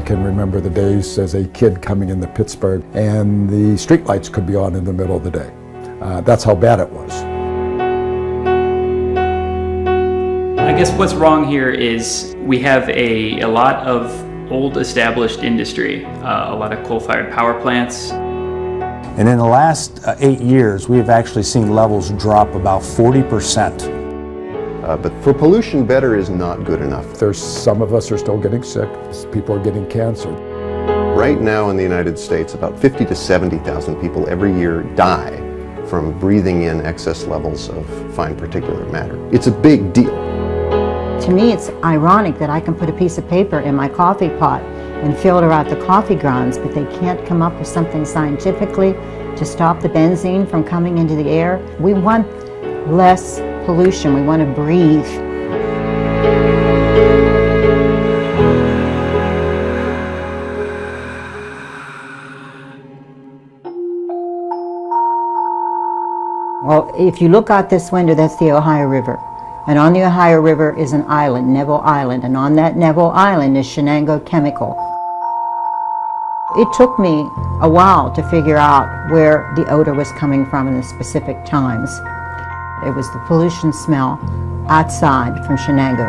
I can remember the days as a kid coming into Pittsburgh and the streetlights could be on in the middle of the day. That's how bad it was. I guess what's wrong here is we have a lot of old established industry, a lot of coal-fired power plants. And in the last 8 years, we have actually seen levels drop about 40%. But for pollution, better is not good enough. Some of us are still getting sick. People are getting cancer. Right now in the United States, about 50 to 70,000 people every year die from breathing in excess levels of fine particulate matter. It's a big deal. To me, it's ironic that I can put a piece of paper in my coffee pot and filter out the coffee grounds, but they can't come up with something scientifically to stop the benzene from coming into the air. We want less pollution. We want to breathe. Well, if you look out this window, that's the Ohio River. And on the Ohio River is an island, Neville Island, and on that Neville Island is Shenango Chemical. It took me a while to figure out where the odor was coming from in the specific times. It was the pollution smell outside from Shenango.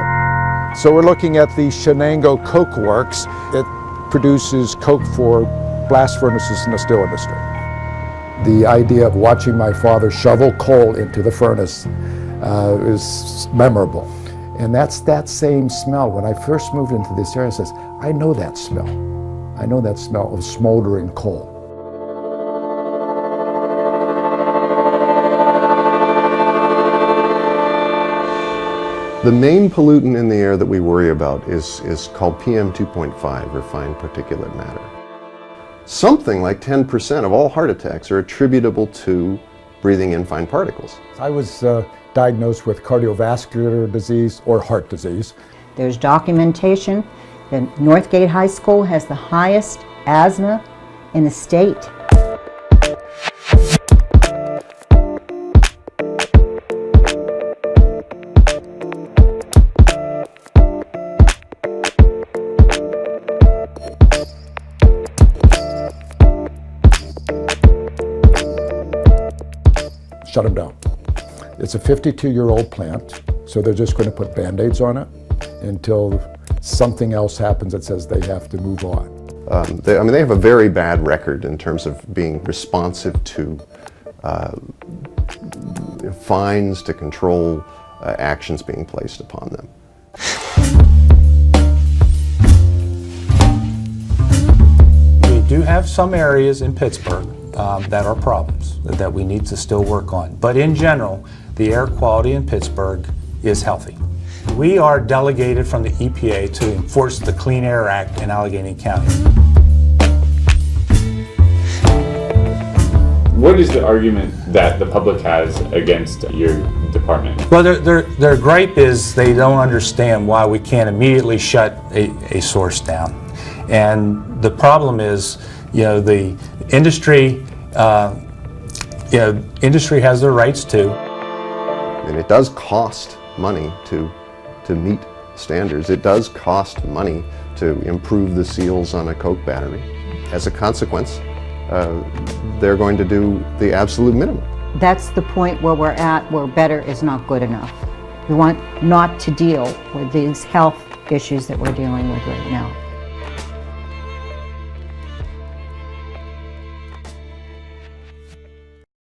So we're looking at the Shenango Coke Works. It produces coke for blast furnaces in the steel industry. The idea of watching my father shovel coal into the furnace is memorable. And that's that same smell. When I first moved into this area, I says, I know that smell. I know that smell of smoldering coal. The main pollutant in the air that we worry about is called PM 2.5, or fine particulate matter. Something like 10% of all heart attacks are attributable to breathing in fine particles. I was diagnosed with cardiovascular disease or heart disease. There's documentation that Northgate High School has the highest asthma in the state. Shut them down. It's a 52-year-old plant, so they're just going to put Band-Aids on it until something else happens that says they have to move on. They have a very bad record in terms of being responsive to fines to control actions being placed upon them. We do have some areas in Pittsburgh that are problems that we need to still work on. But in general, the air quality in Pittsburgh is healthy. We are delegated from the EPA to enforce the Clean Air Act in Allegheny County. What is the argument that the public has against your department? Well, their gripe is they don't understand why we can't immediately shut a source down. And the problem is, the industry, industry has their rights too. And it does cost money to meet standards. It does cost money to improve the seals on a Coke battery. As a consequence, they're going to do the absolute minimum. That's the point where we're at, where better is not good enough. We want not to deal with these health issues that we're dealing with right now.